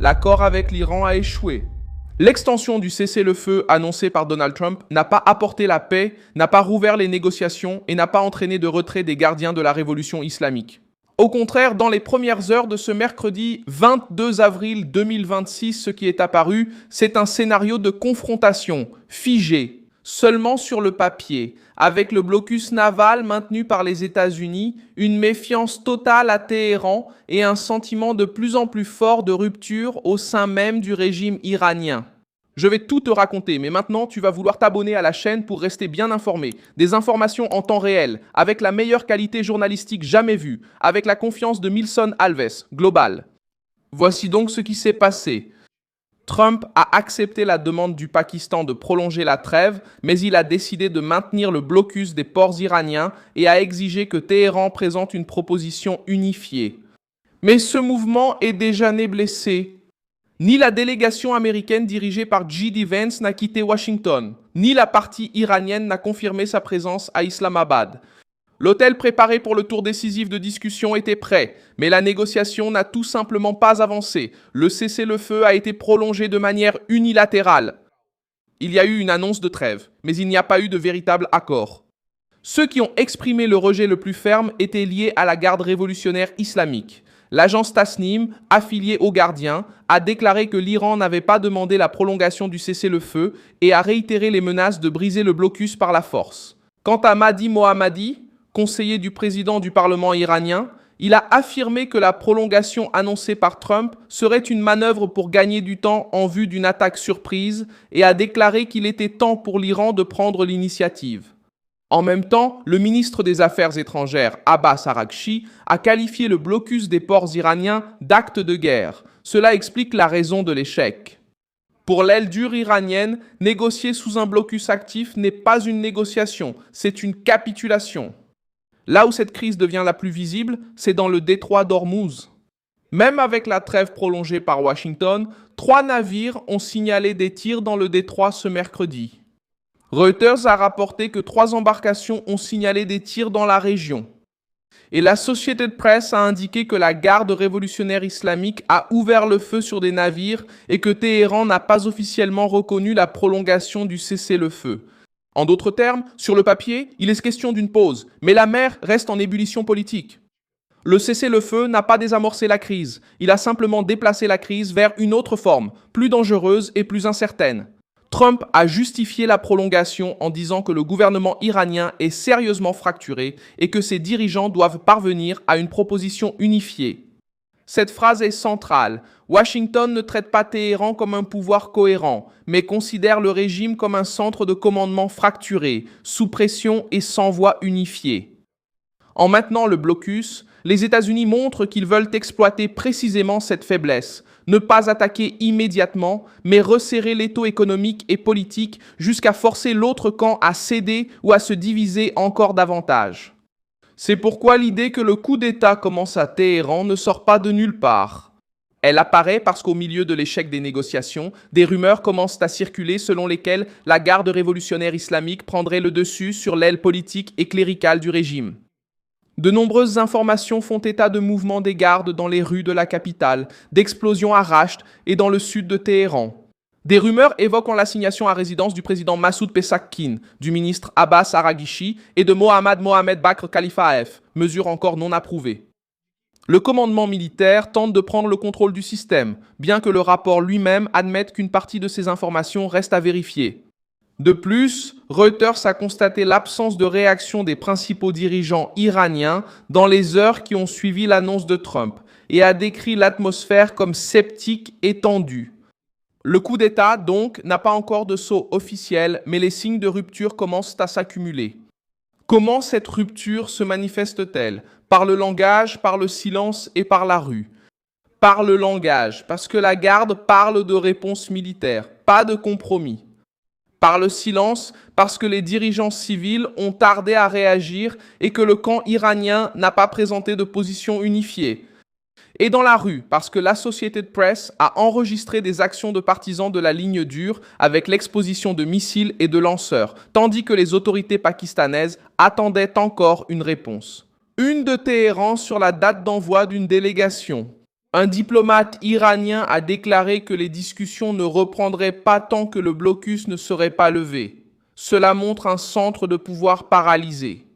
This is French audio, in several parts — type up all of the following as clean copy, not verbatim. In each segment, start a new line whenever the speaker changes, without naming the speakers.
l'accord avec l'Iran a échoué. L'extension du cessez-le-feu annoncé par Donald Trump n'a pas apporté la paix, n'a pas rouvert les négociations et n'a pas entraîné de retrait des gardiens de la révolution islamique. Au contraire, dans les premières heures de ce mercredi 22 avril 2026, ce qui est apparu, c'est un scénario de confrontation, figé, seulement sur le papier, avec le blocus naval maintenu par les États-Unis, une méfiance totale à Téhéran et un sentiment de plus en plus fort de rupture au sein même du régime iranien. Je vais tout te raconter, mais maintenant tu vas vouloir t'abonner à la chaîne pour rester bien informé. Des informations en temps réel, avec la meilleure qualité journalistique jamais vue, avec la confiance de Milson Alves, Global. Voici donc ce qui s'est passé. Trump a accepté la demande du Pakistan de prolonger la trêve, mais il a décidé de maintenir le blocus des ports iraniens et a exigé que Téhéran présente une proposition unifiée. Mais ce mouvement est déjà né blessé. Ni la délégation américaine dirigée par J.D. Vance n'a quitté Washington, ni la partie iranienne n'a confirmé sa présence à Islamabad. L'hôtel préparé pour le tour décisif de discussion était prêt, mais la négociation n'a tout simplement pas avancé. Le cessez-le-feu a été prolongé de manière unilatérale. Il y a eu une annonce de trêve, mais il n'y a pas eu de véritable accord. Ceux qui ont exprimé le rejet le plus ferme étaient liés à la garde révolutionnaire islamique. L'agence Tasnim, affiliée aux gardiens, a déclaré que l'Iran n'avait pas demandé la prolongation du cessez-le-feu et a réitéré les menaces de briser le blocus par la force. Quant à Mahdi Mohammadi, conseiller du président du Parlement iranien, il a affirmé que la prolongation annoncée par Trump serait une manœuvre pour gagner du temps en vue d'une attaque surprise et a déclaré qu'il était temps pour l'Iran de prendre l'initiative. En même temps, le ministre des Affaires étrangères, Abbas Araghchi, a qualifié le blocus des ports iraniens d'acte de guerre. Cela explique la raison de l'échec. Pour l'aile dure iranienne, négocier sous un blocus actif n'est pas une négociation, c'est une capitulation. Là où cette crise devient la plus visible, c'est dans le détroit d'Ormuz. Même avec la trêve prolongée par Washington, 3 navires ont signalé des tirs dans le détroit ce mercredi. Reuters a rapporté que 3 embarcations ont signalé des tirs dans la région. Et la Associated Press a indiqué que la garde révolutionnaire islamique a ouvert le feu sur des navires et que Téhéran n'a pas officiellement reconnu la prolongation du cessez-le-feu. En d'autres termes, sur le papier, il est question d'une pause, mais la mer reste en ébullition politique. Le cessez-le-feu n'a pas désamorcé la crise, il a simplement déplacé la crise vers une autre forme, plus dangereuse et plus incertaine. Trump a justifié la prolongation en disant que le gouvernement iranien est sérieusement fracturé et que ses dirigeants doivent parvenir à une proposition unifiée. Cette phrase est centrale. Washington ne traite pas Téhéran comme un pouvoir cohérent, mais considère le régime comme un centre de commandement fracturé, sous pression et sans voix unifiée. En maintenant le blocus, les États-Unis montrent qu'ils veulent exploiter précisément cette faiblesse, ne pas attaquer immédiatement, mais resserrer l'étau économique et politique jusqu'à forcer l'autre camp à céder ou à se diviser encore davantage. C'est pourquoi l'idée que le coup d'État commence à Téhéran ne sort pas de nulle part. Elle apparaît parce qu'au milieu de l'échec des négociations, des rumeurs commencent à circuler selon lesquelles la garde révolutionnaire islamique prendrait le dessus sur l'aile politique et cléricale du régime. De nombreuses informations font état de mouvements des gardes dans les rues de la capitale, d'explosions à Rasht et dans le sud de Téhéran. Des rumeurs évoquent l'assignation à résidence du président Massoud Pezeshkian, du ministre Abbas Araghchi et de Mohamed Bakr Khalifaev, mesure encore non approuvée. Le commandement militaire tente de prendre le contrôle du système, bien que le rapport lui-même admette qu'une partie de ces informations reste à vérifier. De plus, Reuters a constaté l'absence de réaction des principaux dirigeants iraniens dans les heures qui ont suivi l'annonce de Trump et a décrit l'atmosphère comme sceptique et tendue. Le coup d'État, donc, n'a pas encore de sceau officiel, mais les signes de rupture commencent à s'accumuler. Comment cette rupture se manifeste-t-elle? Par le langage, par le silence et par la rue. Par le langage, parce que la garde parle de réponse militaire, pas de compromis. Par le silence, parce que les dirigeants civils ont tardé à réagir et que le camp iranien n'a pas présenté de position unifiée. Et dans la rue, parce que l'Associated Press a enregistré des actions de partisans de la ligne dure avec l'exposition de missiles et de lanceurs, tandis que les autorités pakistanaises attendaient encore une réponse. Une de Téhéran sur la date d'envoi d'une délégation. Un diplomate iranien a déclaré que les discussions ne reprendraient pas tant que le blocus ne serait pas levé. Cela montre un centre de pouvoir paralysé.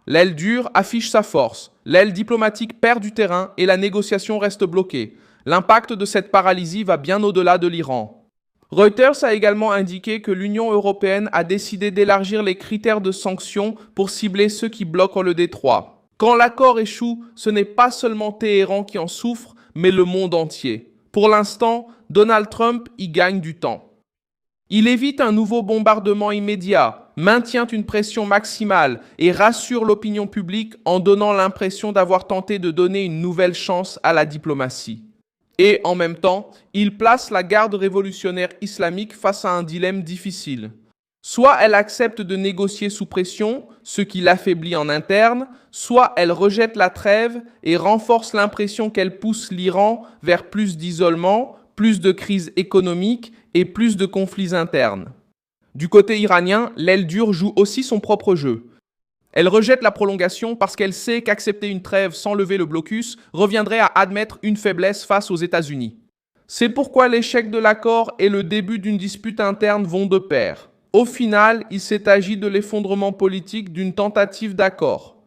L'aile dure affiche sa force, l'aile diplomatique perd du terrain et la négociation reste bloquée. L'impact de cette paralysie va bien au-delà de l'Iran. Reuters a également indiqué que l'Union européenne a décidé d'élargir les critères de sanctions pour cibler ceux qui bloquent le détroit. Quand l'accord échoue, ce n'est pas seulement Téhéran qui en souffre, mais le monde entier. Pour l'instant, Donald Trump y gagne du temps. Il évite un nouveau bombardement immédiat, maintient une pression maximale et rassure l'opinion publique en donnant l'impression d'avoir tenté de donner une nouvelle chance à la diplomatie. Et en même temps, il place la garde révolutionnaire islamique face à un dilemme difficile. Soit elle accepte de négocier sous pression, ce qui l'affaiblit en interne, soit elle rejette la trêve et renforce l'impression qu'elle pousse l'Iran vers plus d'isolement, plus de crises économiques et plus de conflits internes. Du côté iranien, l'aile dure joue aussi son propre jeu. Elle rejette la prolongation parce qu'elle sait qu'accepter une trêve sans lever le blocus reviendrait à admettre une faiblesse face aux États-Unis. C'est pourquoi l'échec de l'accord et le début d'une dispute interne vont de pair. Au final, il s'est agi de l'effondrement politique d'une tentative d'accord.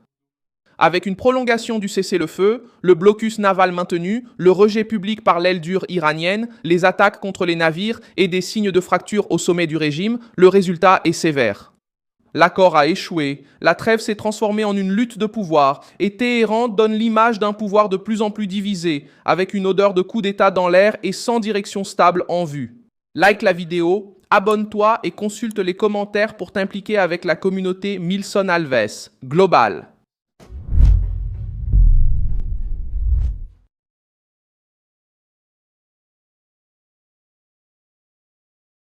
Avec une prolongation du cessez-le-feu, le blocus naval maintenu, le rejet public par l'aile dure iranienne, les attaques contre les navires et des signes de fracture au sommet du régime, le résultat est sévère. L'accord a échoué, la trêve s'est transformée en une lutte de pouvoir et Téhéran donne l'image d'un pouvoir de plus en plus divisé, avec une odeur de coup d'État dans l'air et sans direction stable en vue. Like la vidéo, abonne-toi et consulte les commentaires pour t'impliquer avec la communauté Milson Alves, globale.